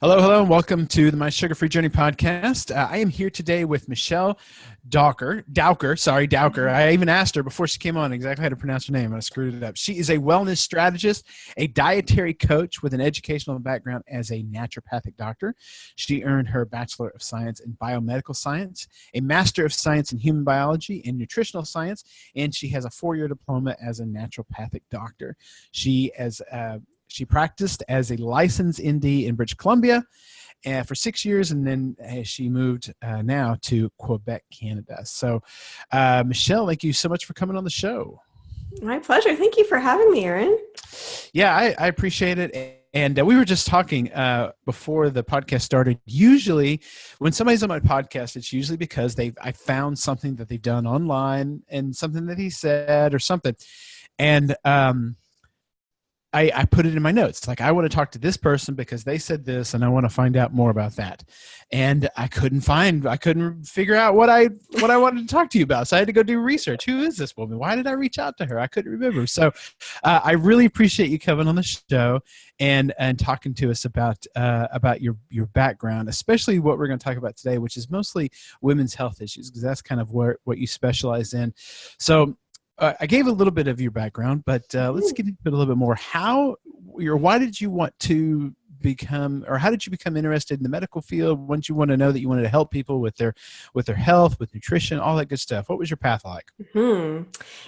Hello, hello, and welcome to the My Sugar-Free Journey podcast. I am here today with Michelle Dowker. I even asked her before she came on exactly how to pronounce her name, and I screwed it up. She is a wellness strategist, a dietary coach with an educational background as a naturopathic doctor. She earned her Bachelor of Science in Biomedical Science, a Master of Science in Human Biology and Nutritional Science, and she has a 4-year diploma as a naturopathic doctor. She practiced as a licensed ND in British Columbia for 6 years, and then she moved now to Quebec, Canada. So, Michelle, thank you so much for coming on the show. My pleasure. Thank you for having me, Aaron. Yeah, I appreciate it. And we were just talking before the podcast started. Usually, when somebody's on my podcast, it's usually because I found something that they've done online and something that he said or something. And I put it in my notes. Like, I want to talk to this person because they said this and I want to find out more about that. And I couldn't figure out what I wanted to talk to you about. So I had to go do research. Who is this woman? Why did I reach out to her? I couldn't remember. So I really appreciate you coming on the show and talking to us about your background, especially what we're going to talk about today, which is mostly women's health issues, because that's kind of what you specialize in. So I gave a little bit of your background, but let's get into it a little bit more. Why did you want to become, or how did you become interested in the medical field? When did you want to know that you wanted to help people with their health, with nutrition, all that good stuff? What was your path like?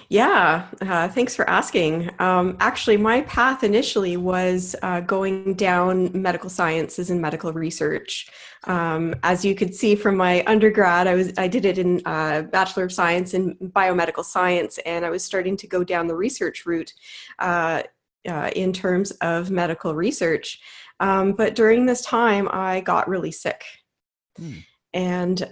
Yeah, thanks for asking. Actually, my path initially was going down medical sciences and medical research. As you could see from my undergrad, I did it in Bachelor of Science in Biomedical Science, and I was starting to go down the research route in terms of medical research. But during this time, I got really sick. And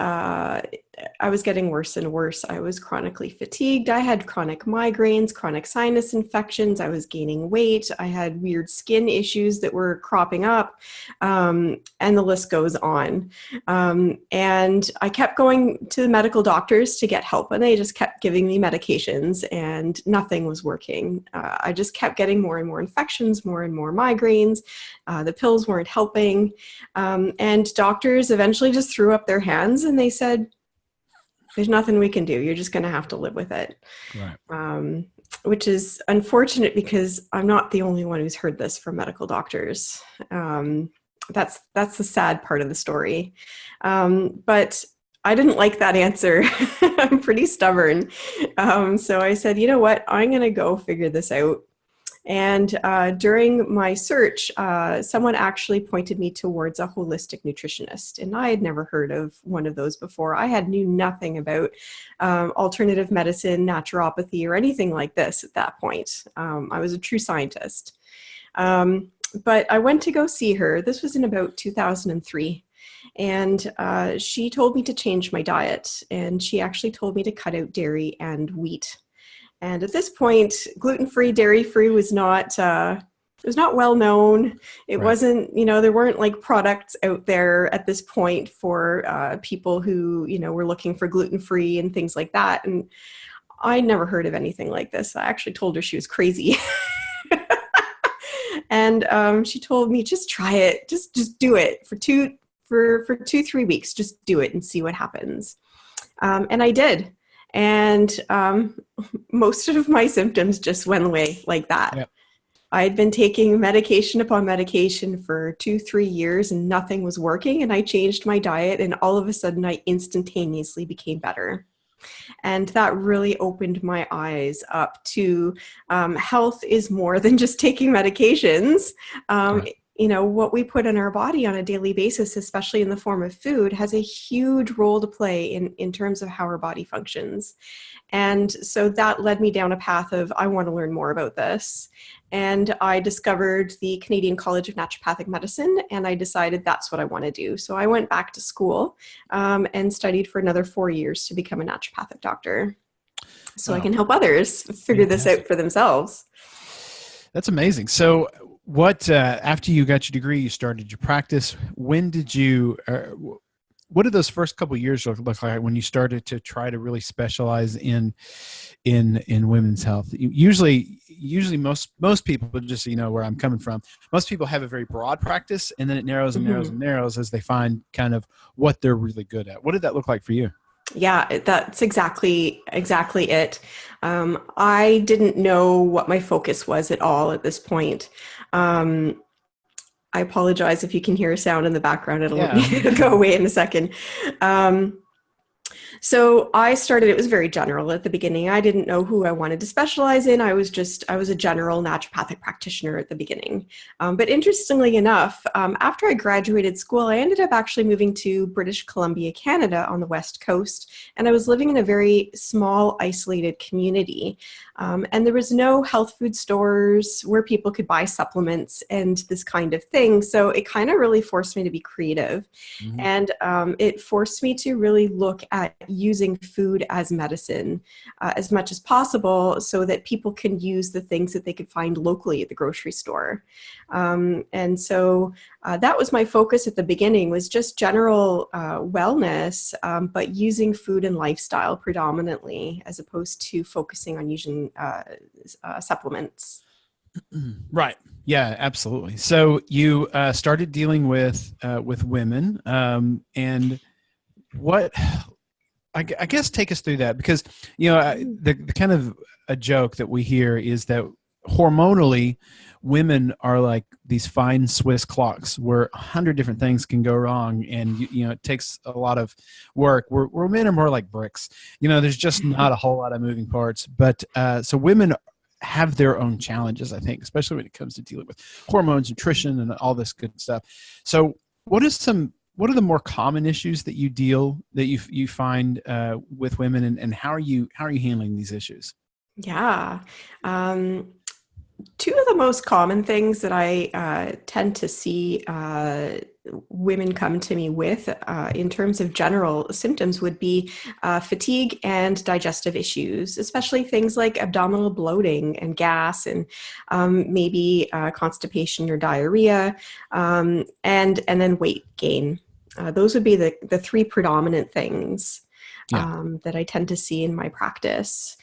I was getting worse and worse. I was chronically fatigued. I had chronic migraines, chronic sinus infections. I was gaining weight. I had weird skin issues that were cropping up. And the list goes on. And I kept going to the medical doctors to get help, and they just kept giving me medications and nothing was working. I just kept getting more and more infections, more and more migraines. The pills weren't helping. And doctors eventually just threw up their hands and they said, there's nothing we can do. You're just going to have to live with it. Right. Which is unfortunate because I'm not the only one who's heard this from medical doctors. That's the sad part of the story. But I didn't like that answer. I'm pretty stubborn. So I said, you know what? I'm going to go figure this out. And during my search, someone actually pointed me towards a holistic nutritionist. And I had never heard of one of those before. I knew nothing about alternative medicine, naturopathy, or anything like this at that point. I was a true scientist. But I went to go see her. This was in about 2003. And she told me to change my diet. And she actually told me to cut out dairy and wheat. And at this point, gluten-free, dairy-free was not well known. It wasn't, there weren't like products out there at this point for people who, were looking for gluten-free and things like that. And I never heard of anything like this. I actually told her she was crazy. And she told me, just try it. Just do it for 3 weeks. Just do it and see what happens. And I did. And most of my symptoms just went away like that. Yep. I'd been taking medication upon medication for 2-3 years and nothing was working. And I changed my diet and all of a sudden I instantaneously became better. And that really opened my eyes up to health is more than just taking medications. Right. What we put in our body on a daily basis, especially in the form of food, has a huge role to play in terms of how our body functions. And so that led me down a path of, I want to learn more about this. And I discovered the Canadian College of Naturopathic Medicine, and I decided that's what I want to do. So I went back to school and studied for another 4 years to become a naturopathic doctor. So I can help others figure this out for themselves. That's amazing. So what, after you got your degree, you started your practice. When did you, what did those first couple of years look like when you started to try to really specialize in women's health? Usually most people, just so you know where I'm coming from, most people have a very broad practice, and then it narrows and narrows and narrows as they find kind of what they're really good at. What did that look like for you? Yeah, that's exactly it. I didn't know what my focus was at all at this point. I apologize if you can hear a sound in the background. It'll go away in a second. So I started, it was very general at the beginning. I didn't know who I wanted to specialize in. I was a general naturopathic practitioner at the beginning. But interestingly enough, after I graduated school, I ended up actually moving to British Columbia, Canada on the West Coast. And I was living in a very small, isolated community. And there was no health food stores where people could buy supplements and this kind of thing. So it kind of really forced me to be creative. Mm-hmm. And it forced me to really look at using food as medicine as much as possible so that people can use the things that they could find locally at the grocery store. And so that was my focus at the beginning, was just general wellness, but using food and lifestyle predominantly, as opposed to focusing on using supplements. Right. Yeah, absolutely. So you started dealing with women, and what, I guess, take us through that, because, you know, the kind of a joke that we hear is that hormonally women are like these fine Swiss clocks where 100 different things can go wrong, and you know, it takes a lot of work. Where men are more like bricks. You know, there's just not a whole lot of moving parts. But so women have their own challenges, I think, especially when it comes to dealing with hormones, nutrition, and all this good stuff. So what are the more common issues that you find with women, and how are you handling these issues? Yeah. Two of the most common things that I tend to see women come to me with in terms of general symptoms would be fatigue and digestive issues, especially things like abdominal bloating and gas, and maybe constipation or diarrhea, and then weight gain. Those would be the three predominant things that I tend to see in my practice.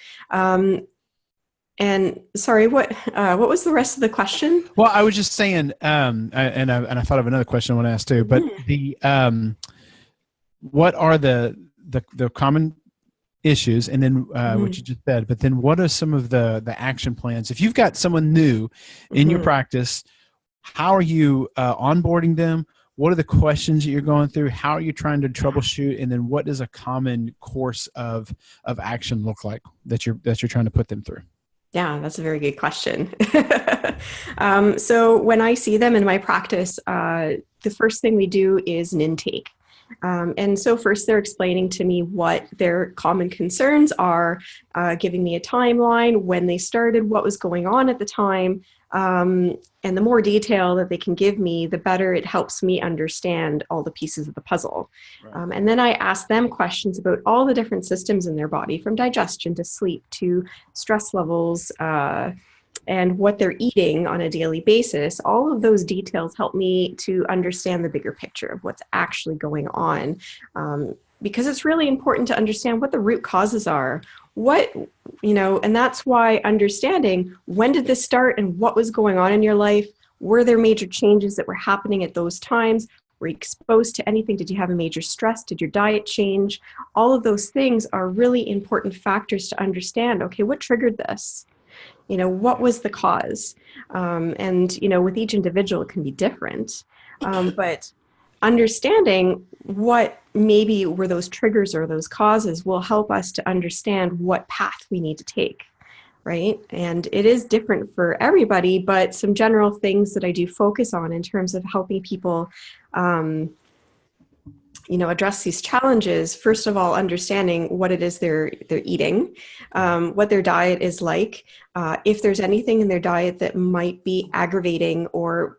And sorry, what was the rest of the question? Well, I was just saying, and I thought of another question I want to ask too. But the what are the common issues, and then what you just said. But then, what are some of the action plans? If you've got someone new in your practice, how are you onboarding them? What are the questions that you're going through? How are you trying to troubleshoot? And then, what does a common course of action look like that you're trying to put them through? Yeah, that's a very good question. So when I see them in my practice, the first thing we do is an intake. And so first they're explaining to me what their common concerns are, giving me a timeline, when they started, what was going on at the time. And the more detail that they can give me, the better it helps me understand all the pieces of the puzzle. Right. And then I ask them questions about all the different systems in their body, from digestion to sleep to stress levels, and what they're eating on a daily basis. All of those details help me to understand the bigger picture of what's actually going on. Because it's really important to understand what the root causes are. And that's why understanding when did this start and what was going on in your life. Were there major changes that were happening at those times? Were you exposed to anything? Did you have a major stress? Did your diet change? All of those things are really important factors to understand. Okay, what triggered this? What was the cause? And with each individual, it can be different. But understanding what maybe were those triggers or those causes will help us to understand what path we need to take, right? And it is different for everybody, but some general things that I do focus on in terms of helping people address these challenges. First of all, understanding what it is they're eating, what their diet is like, if there's anything in their diet that might be aggravating or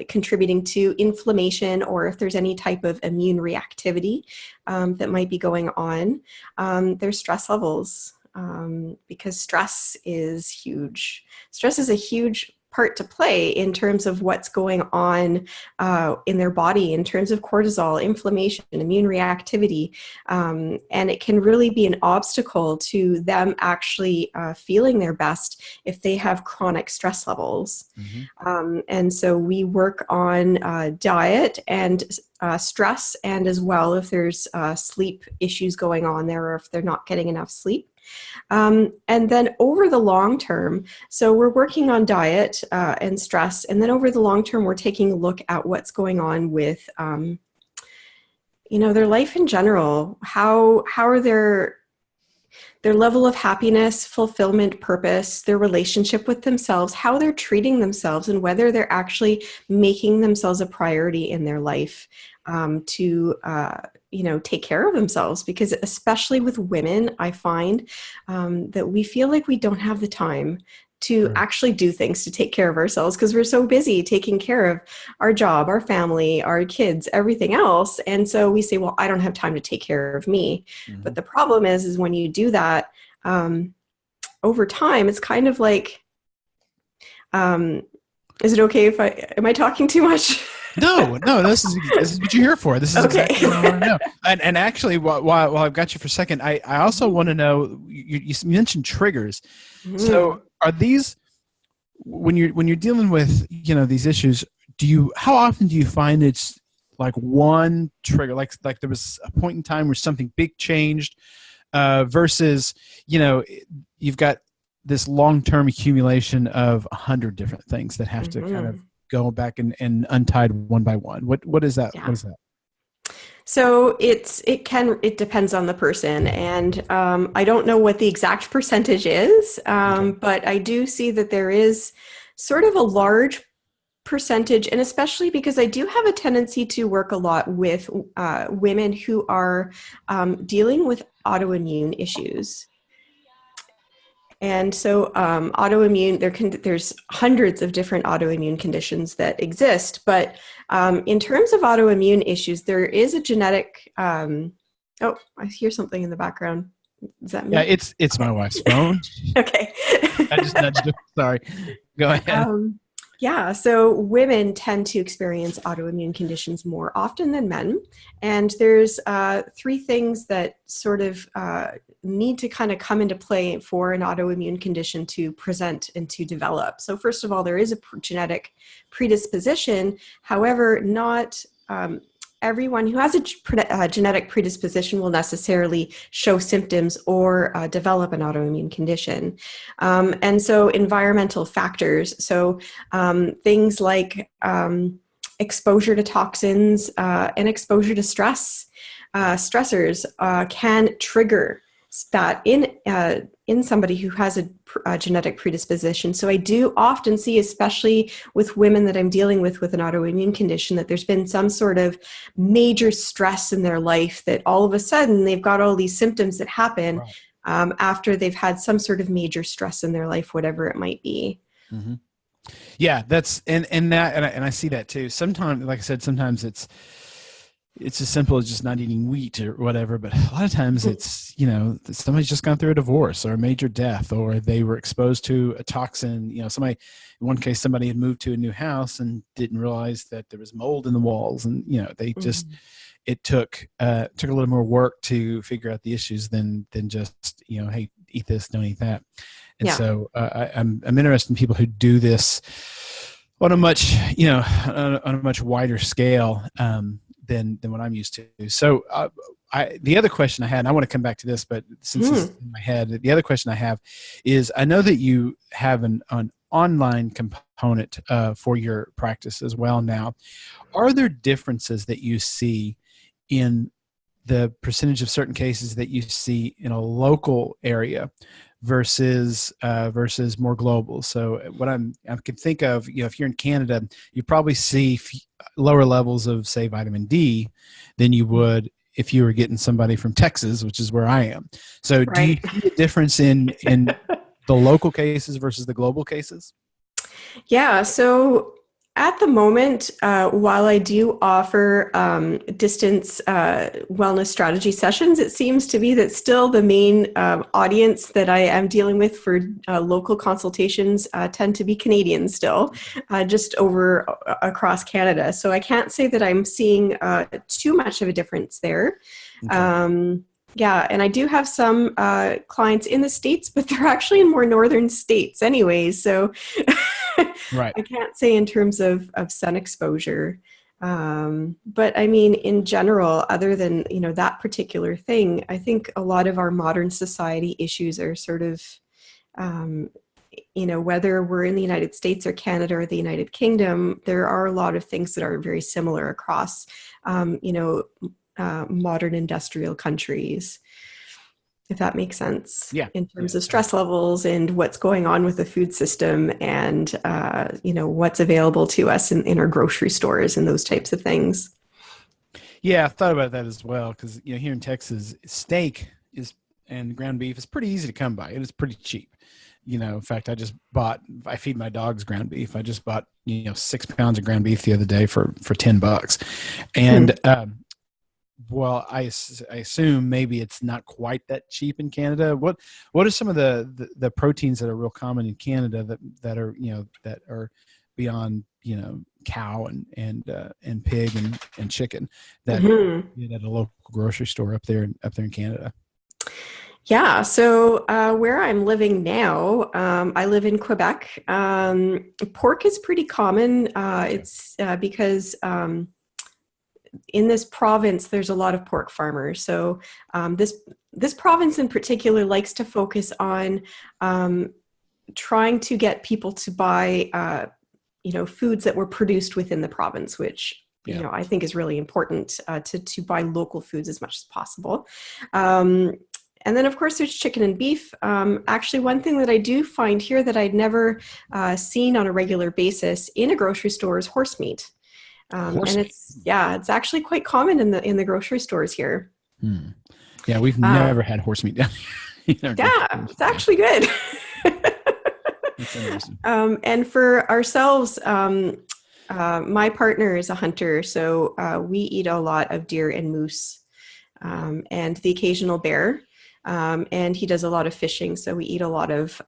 contributing to inflammation, or if there's any type of immune reactivity that might be going on, their stress levels, because stress is huge. Stress is a huge part to play in terms of what's going on in their body, in terms of cortisol, inflammation, immune reactivity. And it can really be an obstacle to them actually feeling their best if they have chronic stress levels. And so we work on diet and stress, and as well if there's sleep issues going on there, or if they're not getting enough sleep. And then over the long term, so we're working on diet and stress, and then over the long term, we're taking a look at what's going on with, their life in general. How are their level of happiness, fulfillment, purpose, their relationship with themselves, how they're treating themselves, and whether they're actually making themselves a priority in their life to take care of themselves. Because especially with women, I find that we feel like we don't have the time to actually do things to take care of ourselves, because we're so busy taking care of our job, our family, our kids, everything else. And so we say, well, I don't have time to take care of me. But the problem is when you do that over time, it's kind of like, is it okay if am I talking too much? No, this is what you're here for. This is okay. Exactly what I want to know. And actually, while I've got you for a second, I also want to know, you mentioned triggers. So are these, when you're dealing with, these issues, how often do you find it's like one trigger, like there was a point in time where something big changed, versus, you've got this long-term accumulation of 100 different things that have to kind of go back and untied one by one. What is that? Yeah. What is that? So it depends on the person, and I don't know what the exact percentage is, but I do see that there is sort of a large percentage, and especially because I do have a tendency to work a lot with women who are dealing with autoimmune issues. And so autoimmune, there's hundreds of different autoimmune conditions that exist. But in terms of autoimmune issues, there is a genetic, oh, I hear something in the background. Is that me? Yeah, it's my wife's phone. Okay. I just nudged her. Sorry. Go ahead. Yeah, so women tend to experience autoimmune conditions more often than men. And there's three things that sort of need to kind of come into play for an autoimmune condition to present and to develop. So first of all, there is a genetic predisposition. However, not everyone who has a genetic predisposition will necessarily show symptoms or develop an autoimmune condition. And so environmental factors, so things like exposure to toxins and exposure to stressors can trigger that in somebody who has a genetic predisposition. So I do often see, especially with women that I'm dealing with an autoimmune condition, that there's been some sort of major stress in their life that all of a sudden they've got all these symptoms that happen after they've had some sort of major stress in their life, whatever it might be. Mm-hmm. Yeah, that's and I see that too. Sometimes, like I said, sometimes it's as simple as just not eating wheat or whatever, but a lot of times it's, somebody's just gone through a divorce or a major death, or they were exposed to a toxin. In one case, somebody had moved to a new house and didn't realize that there was mold in the walls, and they just it took a little more work to figure out the issues than just hey, eat this, don't eat that. And so I'm interested in people who do this on a much on a much wider scale than what I'm used to. So the other question I had, and I want to come back to this, but since it's in my head, the other question I have is, I know that you have an online component for your practice as well now. Are there differences that you see in the percentage of certain cases that you see in a local area versus more global? So what I can think of, if you're in Canada, you probably see lower levels of, say, vitamin D than you would if you were getting somebody from Texas, which is where I am. So do you see a difference in the local cases versus the global cases? Yeah. So At the moment, while I do offer distance wellness strategy sessions, it seems to be that still the main audience that I am dealing with for local consultations tend to be Canadians still, just over across Canada. So I can't say that I'm seeing too much of a difference there. Okay. Yeah, and I do have some clients in the States, but they're actually in more northern states anyways. So Right. I can't say in terms of sun exposure. But I mean, in general, other than, that particular thing, I think a lot of our modern society issues are sort of, um, whether we're in the United States or Canada or the United Kingdom, there are a lot of things that are very similar across, modern industrial countries, if that makes sense, Yeah. in terms Yeah. of stress levels and what's going on with the food system and, what's available to us in our grocery stores and those types of things. Yeah, I thought about that as well because here in Texas, steak is and ground beef is pretty easy to come by. It is pretty cheap. In fact, I feed my dogs ground beef. I just bought 6 pounds of ground beef the other day for $10, and well, I assume maybe it's not quite that cheap in Canada. What are some of the proteins that are real common in Canada that are that are beyond cow and pig and chicken that you get at a local grocery store up there in Canada? Yeah, so where I'm living now, I live in Quebec. Pork is pretty common. It's because in this province, there's a lot of pork farmers. So this province in particular likes to focus on trying to get people to buy, foods that were produced within the province, which I think is really important to buy local foods as much as possible. And then, of course, there's chicken and beef. Actually, one thing that I do find here that I'd never seen on a regular basis in a grocery store is horse meat. Horse And meat. it's actually quite common in the grocery stores here. Yeah, we've never had horse meat down here. Yeah, it's actually good. That's interesting. And for ourselves, my partner is a hunter, so we eat a lot of deer and moose, and the occasional bear. And he does a lot of fishing, so we eat a lot of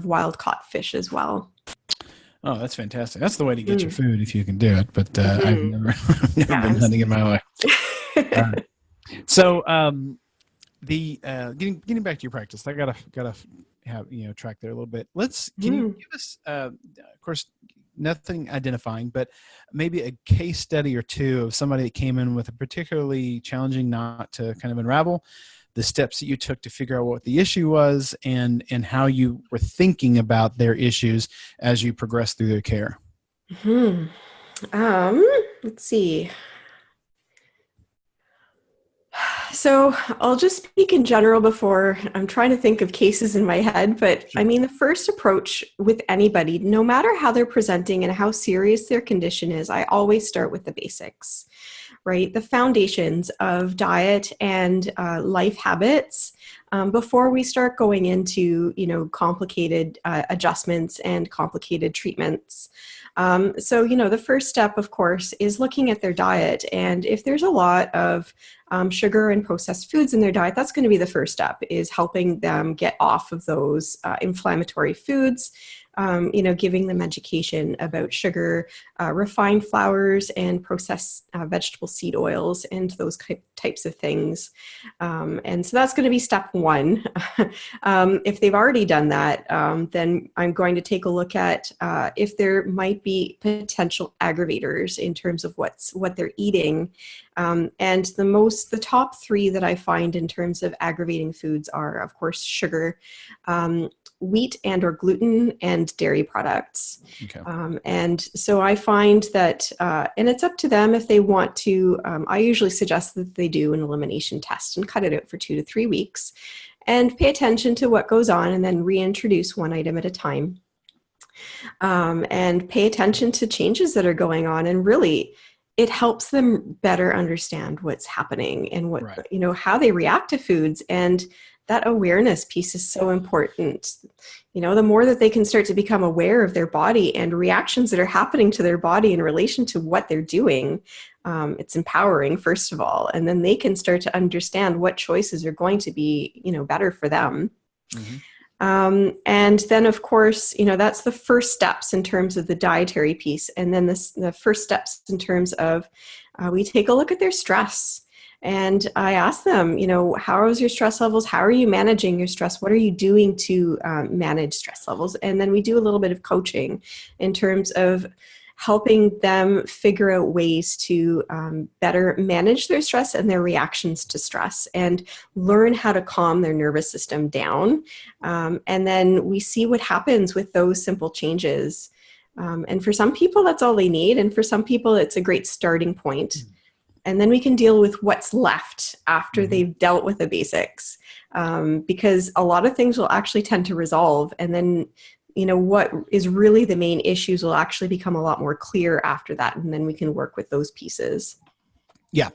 wild caught fish as well. Oh, that's fantastic. That's the way to get your food if you can do it. But I've never been hunting in my life. So the getting back to your practice, I gotta have track there a little bit. Can you give us, of course, nothing identifying, but maybe a case study or two of somebody that came in with a particularly challenging knot to kind of unravel, the steps that you took to figure out what the issue was, and how you were thinking about their issues as you progressed through their care. Let's see. So I'll just speak in general before I'm trying to think of cases in my head. But Sure. I mean, the first approach with anybody, no matter how they're presenting and how serious their condition is, I always start with the basics, right? The foundations of diet and life habits before we start going into, complicated adjustments and complicated treatments. So, the first step, of course, is looking at their diet. And if there's a lot of sugar and processed foods in their diet, that's going to be the first step, is helping them get off of those inflammatory foods, giving them education about sugar, refined flours, and processed vegetable seed oils, and those types of things. And so that's going to be step one. If they've already done that, then I'm going to take a look at if there might be potential aggravators in terms of what they're eating. And the top three that I find in terms of aggravating foods are, of course, sugar, wheat and or gluten, and dairy products. Okay. And so I find that, and it's up to them if they want to, I usually suggest that they do an elimination test and cut it out for 2 to 3 weeks and pay attention to what goes on, and then reintroduce one item at a time. And pay attention to changes that are going on, and really it helps them better understand what's happening and how they react to foods. And that awareness piece is so important. You know, the more that they can start to become aware of their body and reactions that are happening to their body in relation to what they're doing, it's empowering, first of all, and then they can start to understand what choices are going to be, you know, better for them. Mm-hmm. And then, of course, you know, that's the first steps in terms of the dietary piece. And then the first steps in terms of we take a look at their stress. And I ask them, you know, how is your stress levels? How are you managing your stress? What are you doing to manage stress levels? And then we do a little bit of coaching in terms of helping them figure out ways to better manage their stress and their reactions to stress and learn how to calm their nervous system down. And then we see what happens with those simple changes. And for some people, that's all they need. And for some people, it's a great starting point. And then we can deal with what's left after they've dealt with the basics. Because a lot of things will actually tend to resolve. And then, you know, what is really the main issues will actually become a lot more clear after that. And then we can work with those pieces. Yeah,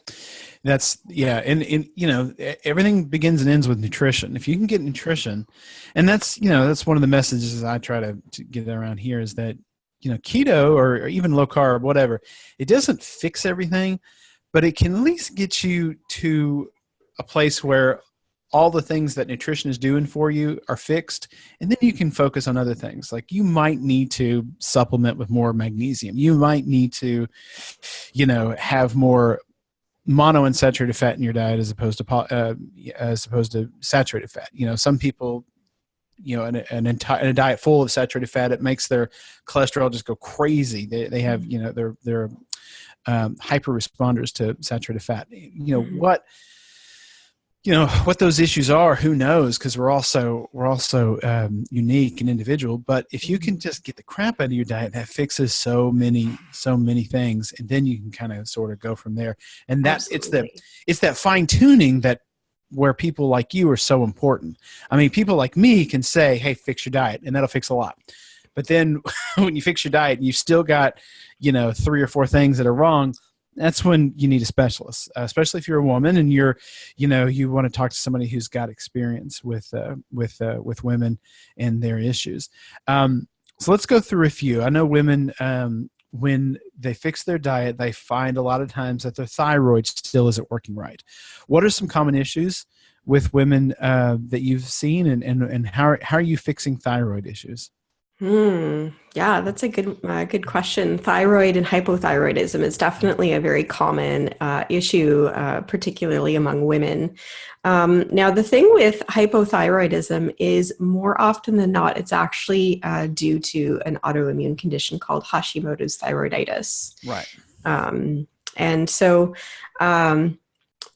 and you know, everything begins and ends with nutrition. If you can get nutrition, and that's, you know, that's one of the messages I try to get around here is that, you know, keto or even low carb, whatever, it doesn't fix everything, but it can at least get you to a place where all the things that nutrition is doing for you are fixed. And then you can focus on other things. Like you might need to supplement with more magnesium. You might need to, you know, have more monounsaturated fat in your diet as opposed to saturated fat. You know, some people, you know, in a diet full of saturated fat, it makes their cholesterol just go crazy. They have, you know, they're hyper responders to saturated fat. You know, what those issues are, who knows? Because we're also unique and individual. But if you can just get the crap out of your diet, that fixes so many things, and then you can kind of sort of go from there. And that it's that fine tuning that where people like you are so important. I mean, people like me can say, "Hey, fix your diet," and that'll fix a lot. But then when you fix your diet and you've still got, you know, 3 or 4 things that are wrong, that's when you need a specialist, especially if you're a woman and you want to talk to somebody who's got experience with women and their issues. So let's go through a few. I know women, when they fix their diet, they find a lot of times that their thyroid still isn't working right. What are some common issues with women that you've seen, and how are you fixing thyroid issues? Yeah, that's a good question. Thyroid and hypothyroidism is definitely a very common issue, particularly among women. Now, the thing with hypothyroidism is more often than not, it's actually due to an autoimmune condition called Hashimoto's thyroiditis. Right. And so,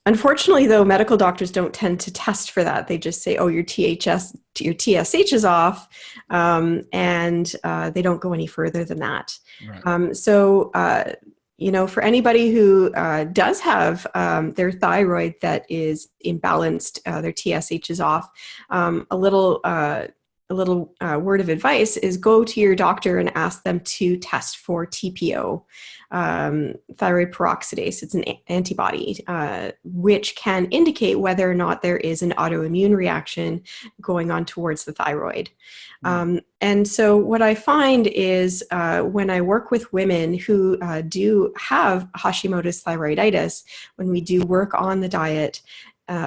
unfortunately, though, medical doctors don't tend to test for that. They just say, "Oh, your TSH is off," and they don't go any further than that. Right. You know, for anybody who does have their thyroid that is imbalanced, their TSH is off, a little word of advice is go to your doctor and ask them to test for TPO, thyroid peroxidase. It's an antibody, which can indicate whether or not there is an autoimmune reaction going on towards the thyroid. And so what I find is when I work with women who do have Hashimoto's thyroiditis, when we do work on the diet,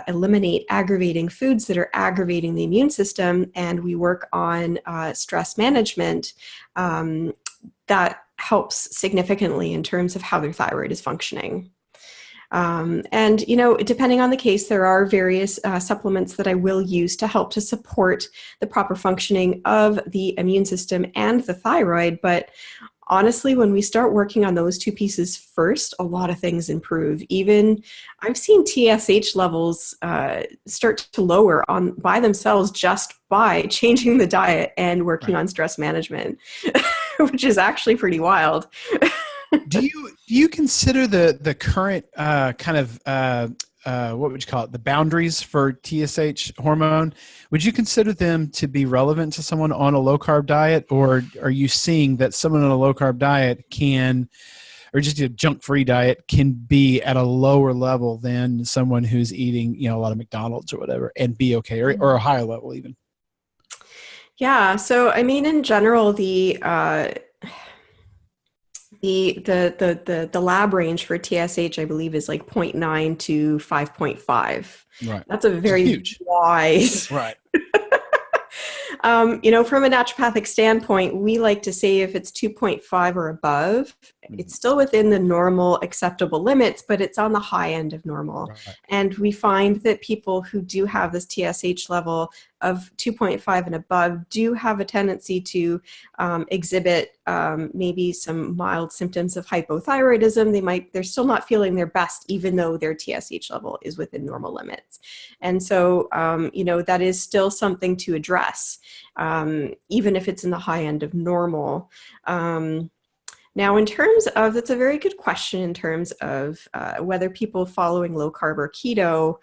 eliminate aggravating foods that are aggravating the immune system, and we work on stress management, that helps significantly in terms of how their thyroid is functioning. And, you know, depending on the case, there are various supplements that I will use to help to support the proper functioning of the immune system and the thyroid. But honestly, when we start working on those two pieces first, a lot of things improve. Even I've seen TSH levels start to lower by themselves just by changing the diet and working on stress management, which is actually pretty wild. Do you consider the current kind of what would you call it, the boundaries for TSH hormone? Would you consider them to be relevant to someone on a low carb diet, or are you seeing that someone on a low carb diet can or just a junk-free diet can be at a lower level than someone who's eating, a lot of McDonald's or whatever, and be okay, or a higher level even. Yeah. So, I mean, in general, the lab range for TSH, I believe, is like 0.9 to 5.5. Right. That's a very huge. wide. Right. From a naturopathic standpoint, we like to say if it's 2.5 or above, it's still within the normal acceptable limits, but it's on the high end of normal. Right. And we find that people who do have this TSH level of 2.5 and above do have a tendency to exhibit maybe some mild symptoms of hypothyroidism. They're still not feeling their best, even though their TSH level is within normal limits. And so, that is still something to address, even if it's in the high end of normal. Now, in terms of, that's a very good question in terms of whether people following low carb or keto,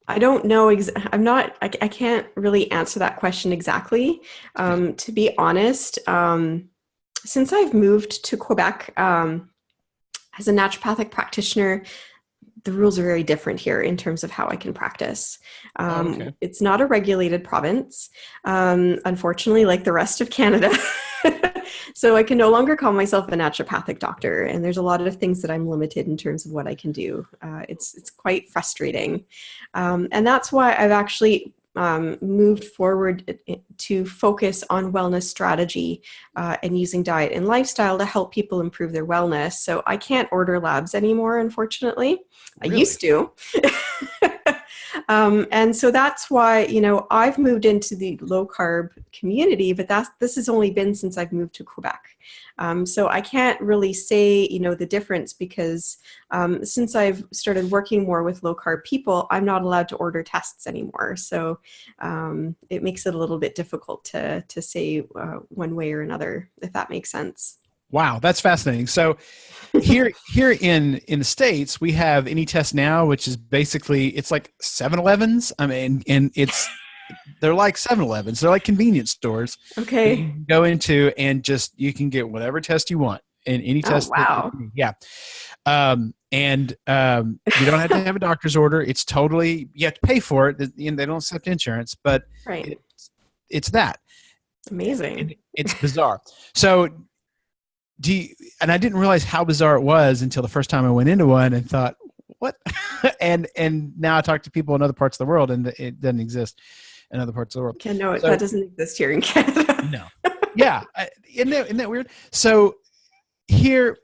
I don't know. I can't really answer that question exactly. To be honest, since I've moved to Quebec as a naturopathic practitioner, the rules are very different here in terms of how I can practice. It's not a regulated province, unfortunately, like the rest of Canada. So I can no longer call myself a naturopathic doctor, and there's a lot of things that I'm limited in terms of what I can do. It's quite frustrating. And that's why I've actually moved forward to focus on wellness strategy and using diet and lifestyle to help people improve their wellness. So I can't order labs anymore, unfortunately. Really? I used to. And so that's why, I've moved into the low carb community, but this has only been since I've moved to Quebec. So I can't really say, the difference because since I've started working more with low carb people, I'm not allowed to order tests anymore. So it makes it a little bit difficult to say one way or another, if that makes sense. Wow, that's fascinating. So here in the States, we have Any Test Now, which is basically, it's like 7-Elevens. I mean, and they're like 7-Elevens. They're like convenience stores. Okay. You can go into and you can get whatever test you want and any test. Wow. Yeah. You don't have to have a doctor's order. It's totally, you have to pay for it. They don't accept insurance, but right. It's that. Amazing. It's bizarre. So and I didn't realize how bizarre it was until the first time I went into one and thought, what? and now I talk to people in other parts of the world and it doesn't exist in other parts of the world. Yeah, no, that doesn't exist here in Canada. No. Yeah. Isn't that weird? So here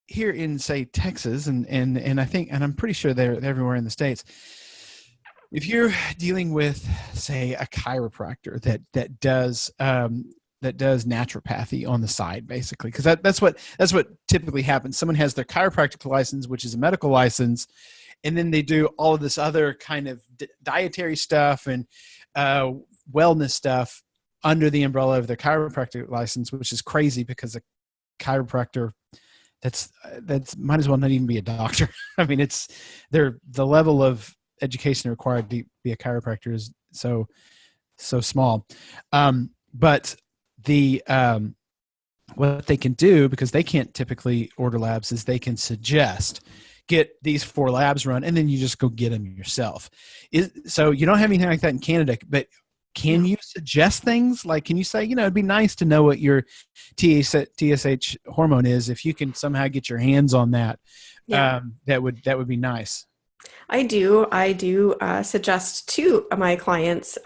in, say, Texas and I think, and I'm pretty sure they're everywhere in the States, if you're dealing with, say, a chiropractor that does naturopathy on the side, basically, because that's what typically happens. Someone has their chiropractic license, which is a medical license, and then they do all of this other kind of dietary stuff and wellness stuff under the umbrella of their chiropractic license, which is crazy because a chiropractor that's might as well not even be a doctor. I mean, the level of education required to be a chiropractor is so small, but what they can do, because they can't typically order labs, is they can suggest get these 4 labs run, and then you just go get them yourself. So you don't have anything like that in Canada, but can you suggest things? Like, can you say, it'd be nice to know what your TSH hormone is. If you can somehow get your hands on that, that would be nice. I do suggest to my clients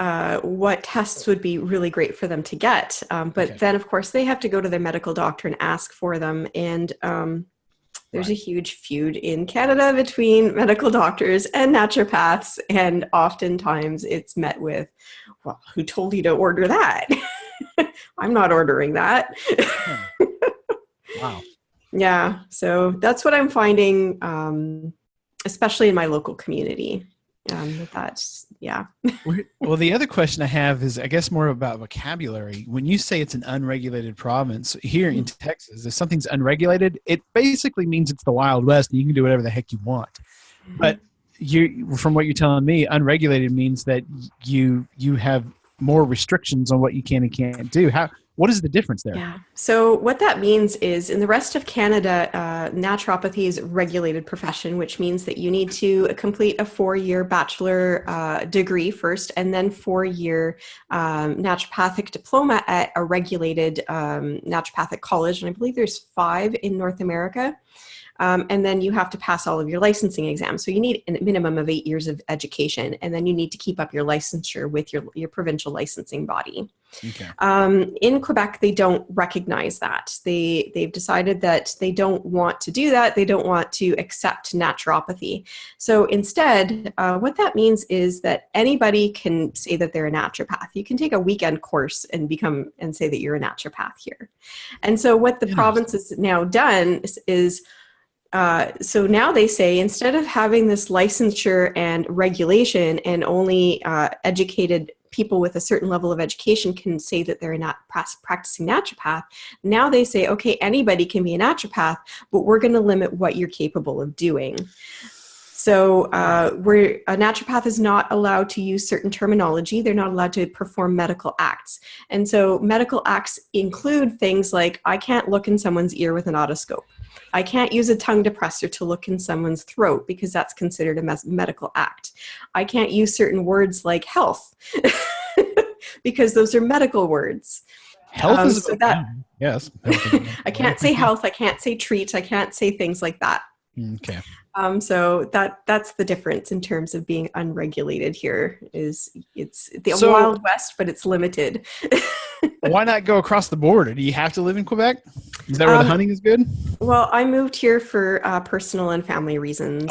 what tests would be really great for them to get. But then, of course, they have to go to their medical doctor and ask for them. And there's a huge feud in Canada between medical doctors and naturopaths. And oftentimes it's met with, well, who told you to order that? I'm not ordering that. Wow. Yeah. So that's what I'm finding, especially in my local community. Well, the other question I have is, I guess, more about vocabulary. When you say it's an unregulated province here in Texas, if something's unregulated, it basically means it's the Wild West and you can do whatever the heck you want. Mm-hmm. But from what you're telling me, unregulated means that you have more restrictions on what you can and can't do. What is the difference there? Yeah. So what that means is in the rest of Canada, naturopathy is a regulated profession, which means that you need to complete a 4-year bachelor degree first, and then 4-year naturopathic diploma at a regulated naturopathic college. And I believe there's 5 in North America. And then you have to pass all of your licensing exams. So you need a minimum of 8 years of education, and then you need to keep up your licensure with your provincial licensing body. Okay. In Quebec, they don't recognize that. They've decided that they don't want to do that. They don't want to accept naturopathy. So instead, what that means is that anybody can say that they're a naturopath. You can take a weekend course and say that you're a naturopath here. And so what the province has now done is so now they say, instead of having this licensure and regulation and only educated people with a certain level of education can say that they're not practicing naturopath, now they say, okay, anybody can be a naturopath, but we're going to limit what you're capable of doing. So where a naturopath is not allowed to use certain terminology, they're not allowed to perform medical acts. And so medical acts include things like, I can't look in someone's ear with an otoscope. I can't use a tongue depressor to look in someone's throat because that's considered a medical act. I can't use certain words like health because those are medical words. Health is so that, yes. I can't say health. I can't say treat. I can't say things like that. Okay. So that's the difference in terms of being unregulated here. It's the Wild West, but it's limited. Why not go across the border? Do you have to live in Quebec? Is that where the hunting is good? Well, I moved here for personal and family reasons.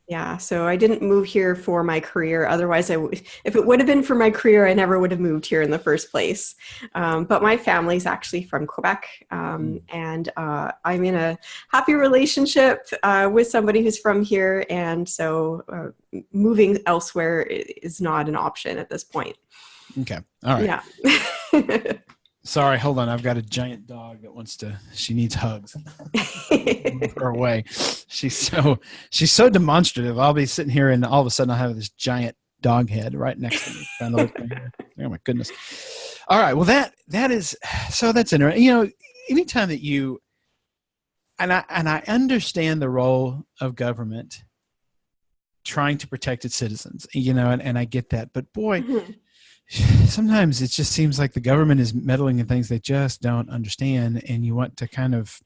Yeah, so I didn't move here for my career. Otherwise, if it would have been for my career, I never would have moved here in the first place. But my family's actually from Quebec, and I'm in a happy relationship with somebody who's from here, and so moving elsewhere is not an option at this point. Okay, all right. Yeah. Sorry, hold on. I've got a giant dog that she needs hugs. Move her away. She's so demonstrative. I'll be sitting here and all of a sudden I'll have this giant dog head right next to me. Oh my goodness. All right. Well, that's interesting. You know, anytime that you, and I understand the role of government trying to protect its citizens, you know, and I get that, but boy, sometimes it just seems like the government is meddling in things they just don't understand, and you want to kind of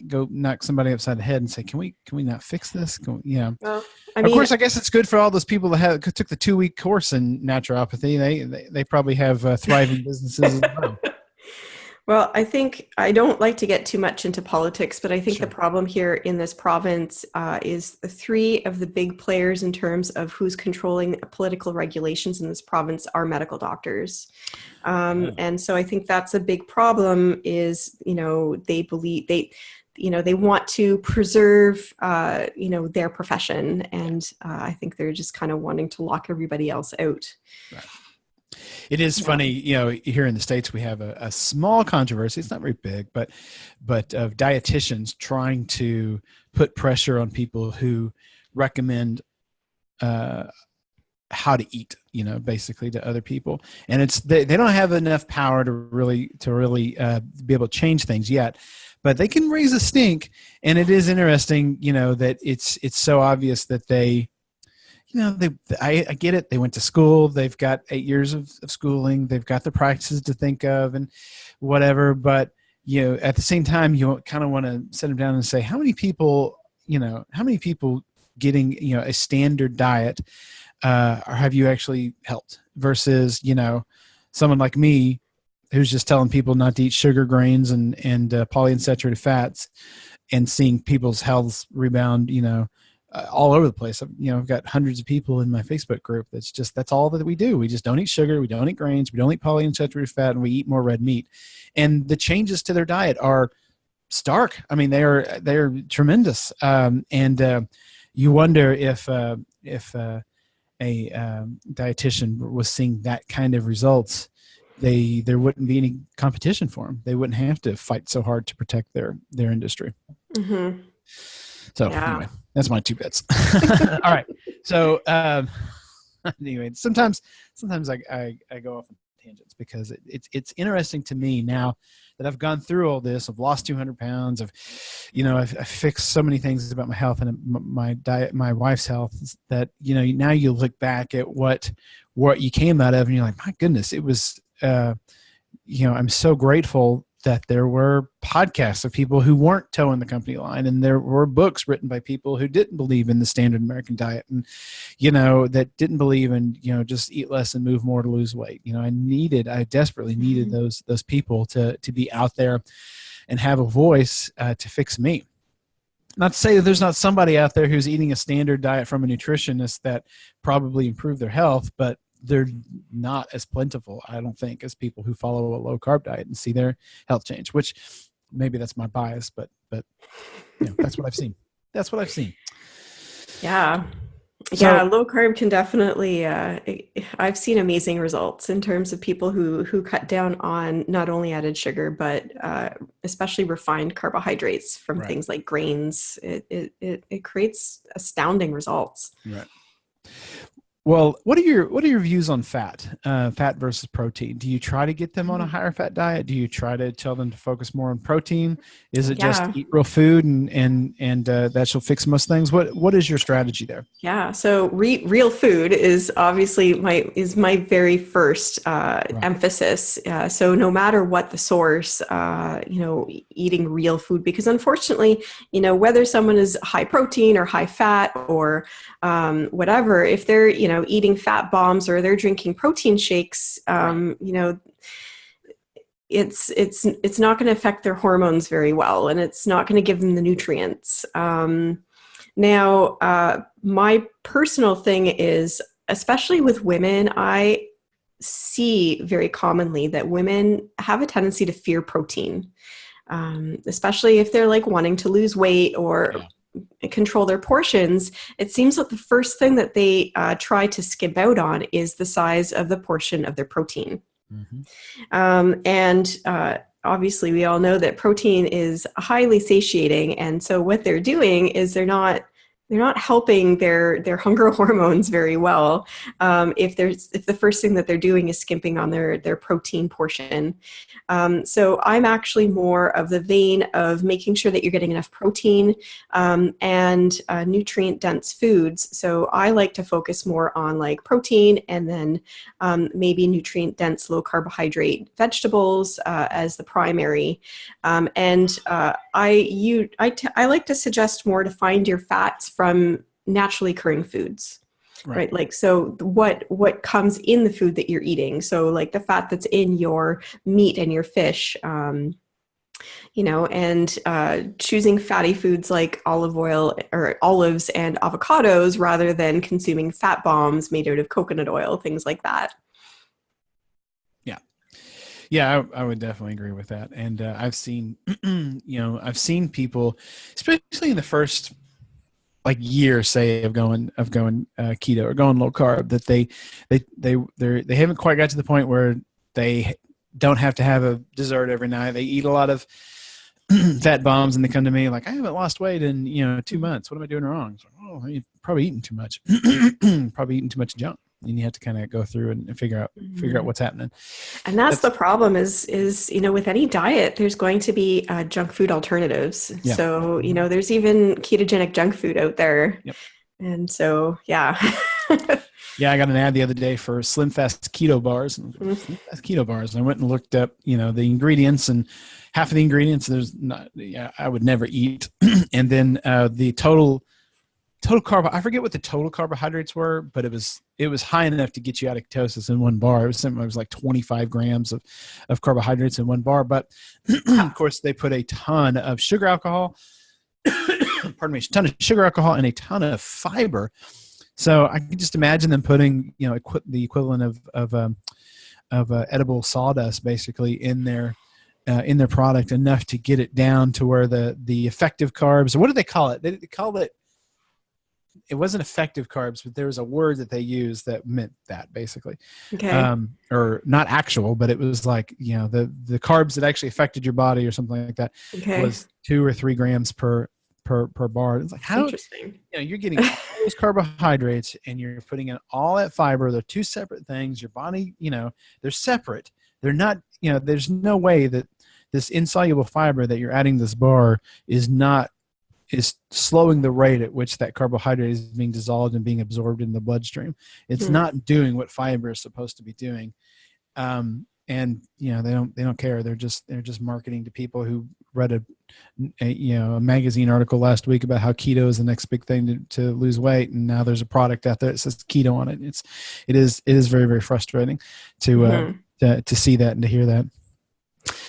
go knock somebody upside the head and say, can we not fix this? Well, of course, I guess it's good for all those people that took the 2-week course in naturopathy. They probably have thriving businesses as well. Well, I think I don't like to get too much into politics, but I think the problem here in this province is the 3 of the big players in terms of who's controlling political regulations in this province are medical doctors. And so I think that's a big problem is, you know, they believe they want to preserve, their profession. And I think they're just kind of wanting to lock everybody else out. Right. It is funny, you know, here in the States, we have a small controversy. It's not very big, but of dietitians trying to put pressure on people who recommend how to eat, you know, basically to other people. And they don't have enough power to really be able to change things yet, but they can raise a stink. And it is interesting, you know, that it's so obvious that they, you know, I get it. They went to school. They've got 8 years of schooling. They've got the practices to think of and whatever. But, you know, at the same time, you kind of want to sit them down and say, how many people getting, you know, a standard diet have you actually helped versus, you know, someone like me who's just telling people not to eat sugar, grains, and polyunsaturated fats and seeing people's health rebound, you know, all over the place. I've got hundreds of people in my Facebook group. That's all that we do. We just don't eat sugar. We don't eat grains. We don't eat polyunsaturated fat, and we eat more red meat. And the changes to their diet are stark. I mean, they're tremendous. And you wonder if a dietitian was seeing that kind of results, there wouldn't be any competition for them. They wouldn't have to fight so hard to protect their industry. Mm-hmm. So anyway, that's my 2 bits. All right. So anyway, sometimes I go off on tangents because it's interesting to me now that I've gone through all this. I've lost 200 pounds. I've fixed so many things about my health and my diet, my wife's health, that, now you look back at what you came out of and you're like, my goodness, it was, I'm so grateful that there were podcasts of people who weren't towing the company line, and there were books written by people who didn't believe in the standard American diet, and, that didn't believe in, just eat less and move more to lose weight. I desperately needed those people to be out there and have a voice to fix me. Not to say that there's not somebody out there who's eating a standard diet from a nutritionist that probably improved their health, but they're not as plentiful, I don't think, as people who follow a low carb diet and see their health change, which maybe that's my bias, but that's what I've seen. That's what I've seen. Yeah. Yeah. Low carb can definitely, I've seen amazing results in terms of people who cut down on not only added sugar, but especially refined carbohydrates from things like grains. It creates astounding results. Right. Well, what are your views on fat versus protein? Do you try to get them on a higher fat diet? Do you try to tell them to focus more on protein? Is it just eat real food and that shall fix most things? What is your strategy there? Yeah, so real food is obviously my very first emphasis. So no matter what the source, eating real food, because unfortunately, whether someone is high protein or high fat or whatever, if they're eating fat bombs or they're drinking protein shakes, it's not going to affect their hormones very well, and it's not going to give them the nutrients. Now, my personal thing is, especially with women, I see very commonly that women have a tendency to fear protein, especially if they're like wanting to lose weight or control their portions. It seems that the first thing that they try to skimp out on is the size of the portion of their protein. Obviously we all know that protein is highly satiating. And so what they're doing is they're not helping their hunger hormones very well. If the first thing that they're doing is skimping on their protein portion. So I'm actually more of the vein of making sure that you're getting enough protein and nutrient dense foods. So I like to focus more on like protein and then maybe nutrient dense low carbohydrate vegetables as the primary. I like to suggest more to find your fats from naturally occurring foods. Right. Like, so what comes in the food that you're eating. So like the fat that's in your meat and your fish, and choosing fatty foods like olive oil or olives and avocados rather than consuming fat bombs made out of coconut oil, things like that. Yeah, I would definitely agree with that. And I've seen, people, especially in the first year, say, of going keto or going low carb, that they haven't quite got to the point where they don't have to have a dessert every night. They eat a lot of fat bombs and they come to me like, I haven't lost weight in 2 months. What am I doing wrong? So, you're probably eating too much, probably eating too much junk. And you have to kind of go through and figure out what's happening. And that's the problem is, with any diet, there's going to be junk food alternatives. Yeah. So, there's even ketogenic junk food out there. Yep. And so, yeah. Yeah, I got an ad the other day for Slim Fast keto bars. And I went and looked up, the ingredients, and half of the ingredients I would never eat. And then the total carb, I forget what the total carbohydrates were, but it was high enough to get you out of ketosis in one bar. It was like 25 grams of carbohydrates in one bar. But of course, they put a ton of sugar alcohol, a ton of sugar alcohol and a ton of fiber. So I can just imagine them putting, the equivalent of edible sawdust basically in their product, enough to get it down to where the effective carbs, or what do they call it? They call it. It wasn't effective carbs, but there was a word that they used that meant that basically, or not actual, but it was like, the carbs that actually affected your body or something like that was 2 or 3 grams per per bar. It's like, how, Interesting. you're getting all those carbohydrates and you're putting in all that fiber. They're two separate things. Your body, they're separate. They're not, there's no way that this insoluble fiber that you're adding this bar is slowing the rate at which that carbohydrate is being dissolved and being absorbed in the bloodstream. It's not doing what fiber is supposed to be doing. And they don't care. They're just marketing to people who read a magazine article last week about how keto is the next big thing to lose weight, and now there's a product out there that says keto on it. It is very, very frustrating to see that and to hear that.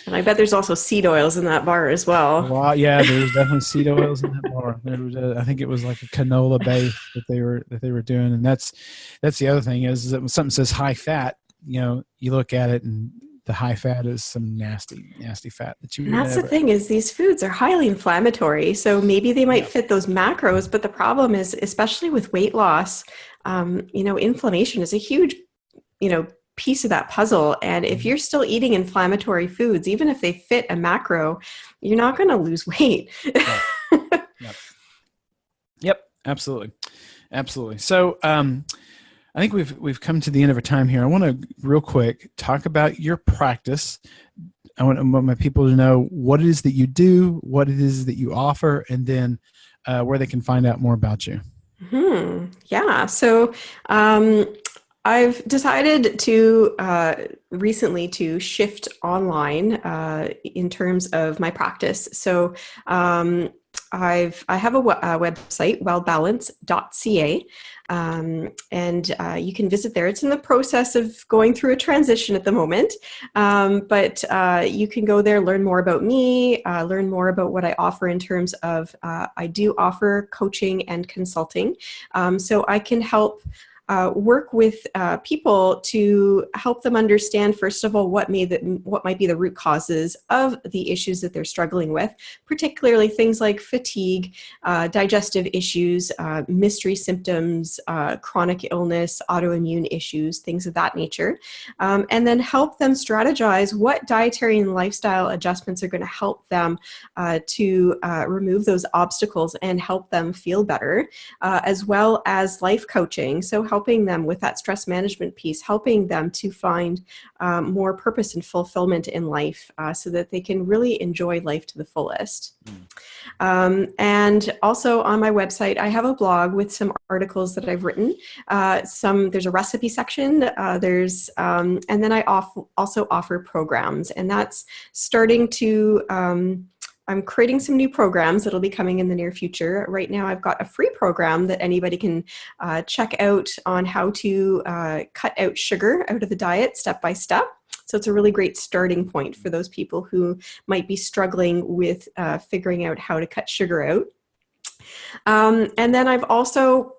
And I bet there's also seed oils in that bar as well. Well, yeah, there's definitely seed oils in that bar. There was I think it was like a canola base that they were doing, and that's the other thing is that when something says high fat, you look at it and the high fat is some nasty fat that you. And that's the thing is these foods are highly inflammatory, so maybe they might fit those macros, but the problem is, especially with weight loss, inflammation is a huge, piece of that puzzle. And if you're still eating inflammatory foods, even if they fit a macro, you're not going to lose weight. Yep, absolutely. So I think we've come to the end of our time here. I want to real quick talk about your practice. I want my people to know what it is that you do, what it is that you offer, and then where they can find out more about you. Yeah. So I've decided to recently to shift online in terms of my practice. So I have a website, wellbalance.ca, and you can visit there. It's in the process of going through a transition at the moment, but you can go there, learn more about me, learn more about what I offer in terms of I do offer coaching and consulting, so I can help work with people to help them understand, first of all, what might be the root causes of the issues that they're struggling with, particularly things like fatigue, digestive issues, mystery symptoms, chronic illness, autoimmune issues, things of that nature, and then help them strategize what dietary and lifestyle adjustments are going to help them to remove those obstacles and help them feel better, as well as life coaching. So helping them with that stress management piece, helping them to find more purpose and fulfillment in life so that they can really enjoy life to the fullest. And also on my website, I have a blog with some articles that I've written. There's a recipe section, and then I also offer programs, and that's starting to I'm creating some new programs that'll be coming in the near future. Right now, I've got a free program that anybody can check out on how to cut out sugar out of the diet step by step. So it's a really great starting point for those people who might be struggling with figuring out how to cut sugar out. And then I've also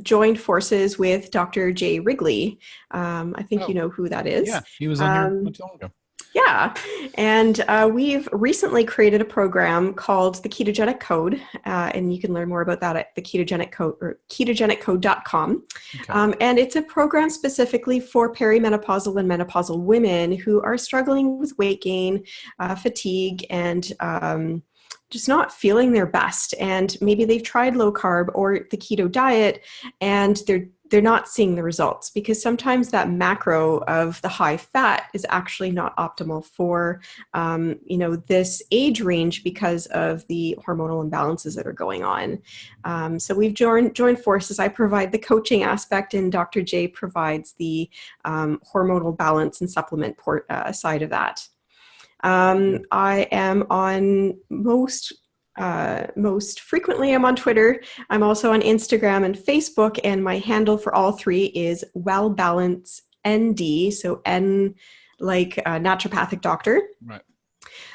joined forces with Dr. Jay Wrigley. I think you know who that is. Yeah, he was on here not too long ago. Yeah, and we've recently created a program called the Ketogenic Code, and you can learn more about that at the Ketogenic Code or ketogeniccode.com. Okay. And it's a program specifically for perimenopausal and menopausal women who are struggling with weight gain, fatigue, and just not feeling their best. And maybe they've tried low carb or the keto diet, and they're not seeing the results, because sometimes that macro of the high fat is actually not optimal for, this age range because of the hormonal imbalances that are going on. So we've joined forces. I provide the coaching aspect, and Dr. J provides the hormonal balance and supplement side of that. I am on most frequently I'm on Twitter. I'm also on Instagram and Facebook, and my handle for all three is WellBalanceND, so N like naturopathic doctor. Right.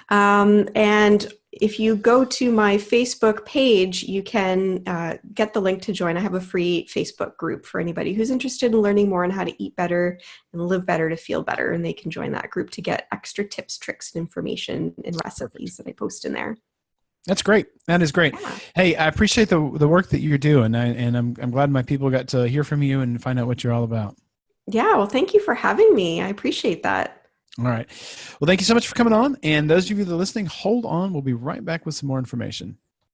And if you go to my Facebook page, you can get the link to join. I have a free Facebook group for anybody who's interested in learning more on how to eat better and live better to feel better, and they can join that group to get extra tips, tricks, and information and recipes that I post in there. That's great. That is great. Yeah. Hey, I appreciate the work that you're doing, and I'm glad my people got to hear from you and find out what you're all about. Yeah, well, thank you for having me. I appreciate that. All right. Well, thank you so much for coming on. And those of you that are listening, hold on. We'll be right back with some more information.